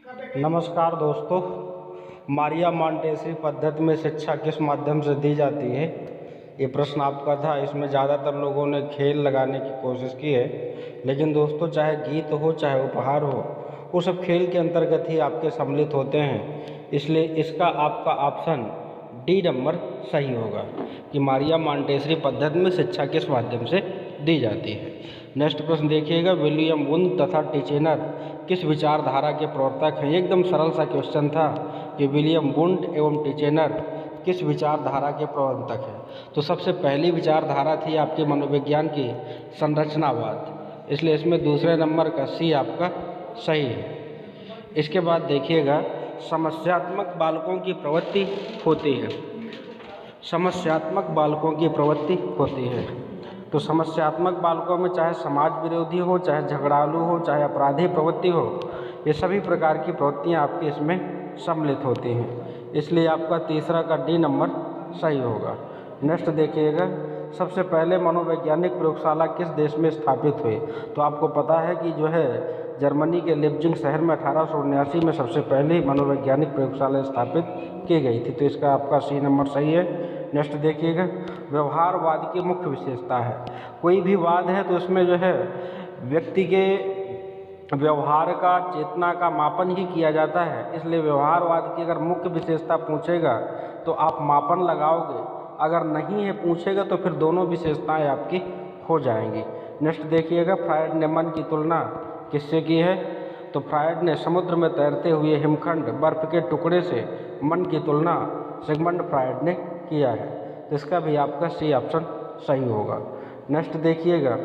नमस्कार दोस्तों। मारिया मॉन्टेसरी पद्धति में शिक्षा किस माध्यम से दी जाती है, ये प्रश्न आपका था। इसमें ज़्यादातर लोगों ने खेल लगाने की कोशिश की है, लेकिन दोस्तों चाहे गीत हो चाहे उपहार हो, वो सब खेल के अंतर्गत ही आपके सम्मिलित होते हैं। इसलिए इसका आपका ऑप्शन डी नंबर सही होगा कि मारिया मॉन्टेसरी पद्धति में शिक्षा किस माध्यम से दी जाती है। नेक्स्ट प्रश्न देखिएगा, विलियम वुंड तथा टिचेनर किस विचारधारा के प्रवर्तक हैं। एकदम सरल सा क्वेश्चन था कि विलियम वुंड एवं टिचेनर किस विचारधारा के प्रवर्तक हैं। तो सबसे पहली विचारधारा थी आपके मनोविज्ञान की संरचनावाद, इसलिए इसमें दूसरे नंबर का सी आपका सही है। इसके बाद देखिएगा, समस्यात्मक बालकों की प्रवृत्ति होती है। समस्यात्मक बालकों की प्रवृत्ति होती है तो समस्यात्मक बालकों में चाहे समाज विरोधी हो, चाहे झगड़ालू हो, चाहे अपराधी प्रवृत्ति हो, ये सभी प्रकार की प्रवृत्तियाँ आपकी इसमें सम्मिलित होती हैं। इसलिए आपका तीसरा का डी नंबर सही होगा। नेक्स्ट देखिएगा, सबसे पहले मनोवैज्ञानिक प्रयोगशाला किस देश में स्थापित हुई। तो आपको पता है कि जो है जर्मनी के लिप्जिंग शहर में 1879 में सबसे पहली मनोवैज्ञानिक प्रयोगशाला स्थापित की गई थी। तो इसका आपका सी नंबर सही है। नेक्स्ट देखिएगा, व्यवहारवाद की मुख्य विशेषता है। कोई भी वाद है तो इसमें जो है व्यक्ति के व्यवहार का, चेतना का मापन ही किया जाता है। इसलिए व्यवहारवाद की अगर मुख्य विशेषता पूछेगा तो आप मापन लगाओगे, अगर नहीं है पूछेगा तो फिर दोनों विशेषताएं आपकी हो जाएंगी। नेक्स्ट देखिएगा, फ्रायड ने मन की तुलना किससे की है। तो फ्रायड ने समुद्र में तैरते हुए हिमखंड बर्फ के टुकड़े से मन की तुलना सिगमंड फ्रायड ने किया है। तो इसका भी आपका सी ऑप्शन सही होगा। नेक्स्ट देखिएगा,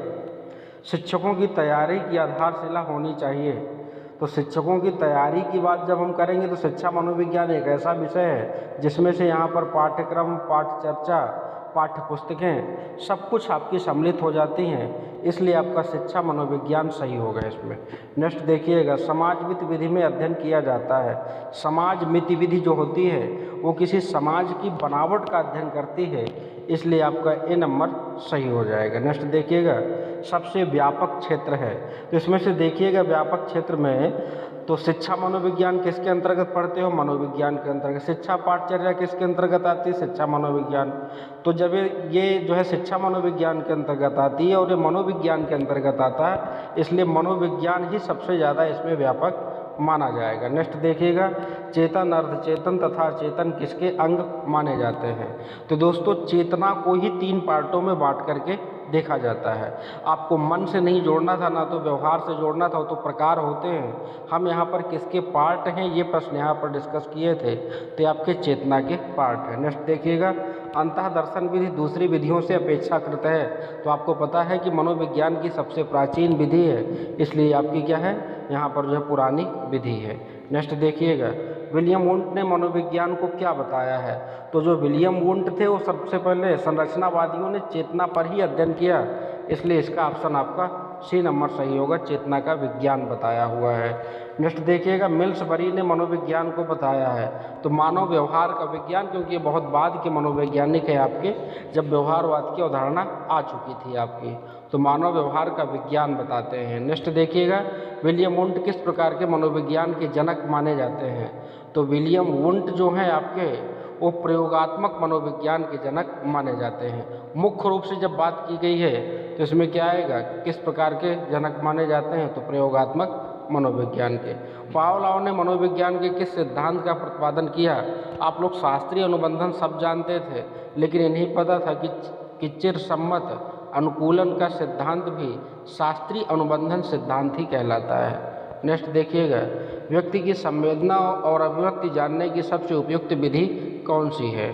शिक्षकों की तैयारी की आधारशिला होनी चाहिए। तो शिक्षकों की तैयारी की बात जब हम करेंगे तो शिक्षा मनोविज्ञान एक ऐसा विषय है जिसमें से यहाँ पर पाठ्यक्रम, पाठचर्चा, पाठ्य पुस्तकें सब कुछ आपकी सम्मिलित हो जाती हैं। इसलिए आपका शिक्षा मनोविज्ञान सही होगा इसमें। नेक्स्ट देखिएगा, समाज मिति विधि में अध्ययन किया जाता है। समाज मिति विधि जो होती है वो किसी समाज की बनावट का अध्ययन करती है, इसलिए आपका ए नंबर सही हो जाएगा। नेक्स्ट देखिएगा, सबसे व्यापक क्षेत्र है। तो इसमें से देखिएगा व्यापक क्षेत्र में तो शिक्षा मनोविज्ञान किसके अंतर्गत पढ़ते हो, मनोविज्ञान के अंतर्गत। शिक्षा पाठचर्या किसके अंतर्गत आती है, शिक्षा मनोविज्ञान। तो जब ये जो है शिक्षा मनोविज्ञान के अंतर्गत आती है और ये मनोविज्ञान के अंतर्गत आता है, इसलिए मनोविज्ञान ही सबसे ज़्यादा इसमें व्यापक माना जाएगा। नेक्स्ट देखिएगा, चेतन, अर्धचेतन तथा चेतन किसके अंग माने जाते हैं। तो दोस्तों चेतना को ही 3 पार्टों में बांट करके देखा जाता है। आपको मन से नहीं जोड़ना था, ना तो व्यवहार से जोड़ना था, वो तो प्रकार होते हैं। हम यहाँ पर किसके पार्ट हैं ये प्रश्न यहाँ पर डिस्कस किए थे, तो आपके चेतना के पार्ट हैं। नेक्स्ट देखिएगा, अंतः दर्शन विधि दूसरी विधियों से अपेक्षाकृत है। तो आपको पता है कि मनोविज्ञान की सबसे प्राचीन विधि है, इसलिए आपकी क्या है यहाँ पर जो है पुरानी विधि है। नेक्स्ट देखिएगा, विलियम वुंड ने मनोविज्ञान को क्या बताया है। तो जो विलियम वुंड थे वो सबसे पहले संरचनावादियों ने चेतना पर ही अध्ययन किया, इसलिए इसका ऑप्शन आपका सी नंबर सही होगा, चेतना का विज्ञान बताया हुआ है। नेक्स्ट देखिएगा, मिल्सबरी ने मनोविज्ञान को बताया है। तो मानव व्यवहार का विज्ञान, क्योंकि ये बहुत बाद के मनोवैज्ञानिक है आपके, जब व्यवहारवाद की अवधारणा आ चुकी थी आपकी, तो मानव व्यवहार का विज्ञान बताते हैं। नेक्स्ट देखिएगा, विलियम वुंड किस प्रकार के मनोविज्ञान के जनक माने जाते हैं। तो विलियम वुंड जो हैं आपके वो प्रयोगात्मक मनोविज्ञान के जनक माने जाते हैं। मुख्य रूप से जब बात की गई है तो इसमें क्या आएगा, किस प्रकार के जनक माने जाते हैं, तो प्रयोगात्मक मनोविज्ञान के। पावलोव ने मनोविज्ञान के किस सिद्धांत का प्रतिपादन किया। आप लोग शास्त्रीय अनुबंधन सब जानते थे, लेकिन इन्हें पता था कि चिरसम्मत अनुकूलन का सिद्धांत भी शास्त्रीय अनुबंधन सिद्धांत ही कहलाता है। नेक्स्ट देखिएगा, व्यक्ति की संवेदना और अभिव्यक्ति जानने की सबसे उपयुक्त विधि कौन सी है।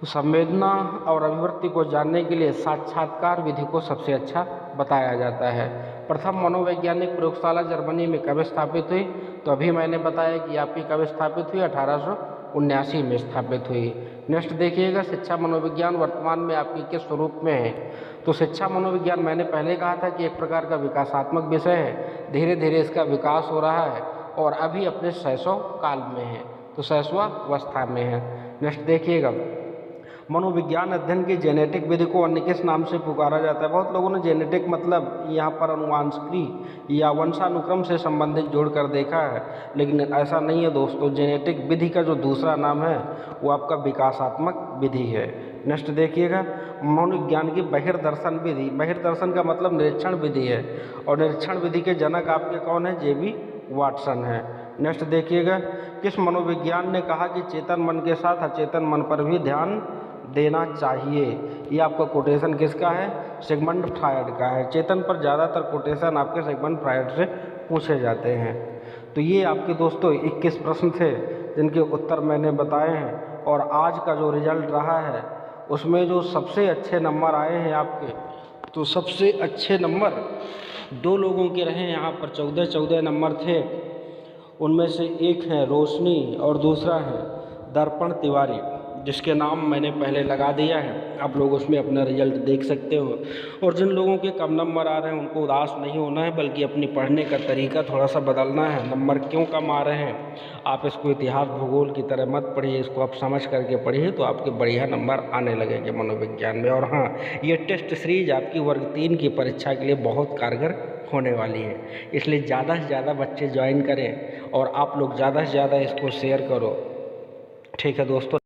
तो संवेदना और अभिव्यक्ति को जानने के लिए साक्षात्कार विधि को सबसे अच्छा बताया जाता है। प्रथम मनोवैज्ञानिक प्रयोगशाला जर्मनी में कब स्थापित हुई। तो अभी मैंने बताया कि आपकी कब स्थापित हुई, 1879 में स्थापित हुई। नेक्स्ट देखिएगा, शिक्षा मनोविज्ञान वर्तमान में आपकी किस स्वरूप में है। तो शिक्षा मनोविज्ञान मैंने पहले कहा था कि एक प्रकार का विकासात्मक विषय है, धीरे धीरे इसका विकास हो रहा है और अभी अपने शैशव काल में है, तो शैशवावस्था में है। नेक्स्ट देखिएगा, मनोविज्ञान अध्ययन की जेनेटिक विधि को अन्य किस नाम से पुकारा जाता है? बहुत लोगों ने जेनेटिक मतलब यहाँ पर अनुवांशिकी या वंशानुक्रम से संबंधित जोड़कर देखा है, लेकिन ऐसा नहीं है दोस्तों। जेनेटिक विधि का जो दूसरा नाम है वो आपका विकासात्मक विधि है। नेक्स्ट देखिएगा, मनोविज्ञान की बहिर्दर्शन विधि। बहिर्दर्शन का मतलब निरीक्षण विधि है, और निरीक्षण विधि के जनक आपके कौन है? जेबी वाटसन है। नेक्स्ट देखिएगा, किस मनोविज्ञान ने कहा कि चेतन मन के साथ अचेतन मन पर भी ध्यान देना चाहिए? ये आपका कोटेशन किसका है? सिगमंड फ्रायड का है। चेतन पर ज़्यादातर कोटेशन आपके सिगमंड फ्रायड से पूछे जाते हैं। तो ये आपके दोस्तों 21 प्रश्न थे जिनके उत्तर मैंने बताए हैं, और आज का जो रिजल्ट रहा है उसमें जो सबसे अच्छे नंबर आए हैं आपके, तो सबसे अच्छे नंबर 2 लोगों के रहे यहाँ पर। 14 नंबर थे। उनमें से एक है रोशनी और दूसरा है दर्पण तिवारी, जिसके नाम मैंने पहले लगा दिया है। आप लोग उसमें अपना रिजल्ट देख सकते हो। और जिन लोगों के कम नंबर आ रहे हैं उनको उदास नहीं होना है, बल्कि अपनी पढ़ने का तरीका थोड़ा सा बदलना है। नंबर क्यों कम आ रहे हैं, आप इसको इतिहास भूगोल की तरह मत पढ़िए, इसको आप समझ करके पढ़िए, तो आपके बढ़िया नंबर आने लगेंगे मनोविज्ञान में। और हाँ, ये टेस्ट सीरीज आपकी वर्ग 3 की परीक्षा के लिए बहुत कारगर होने वाली है, इसलिए ज़्यादा से ज़्यादा बच्चे ज्वाइन करें और आप लोग ज़्यादा से ज़्यादा इसको शेयर करो। ठीक है दोस्तों।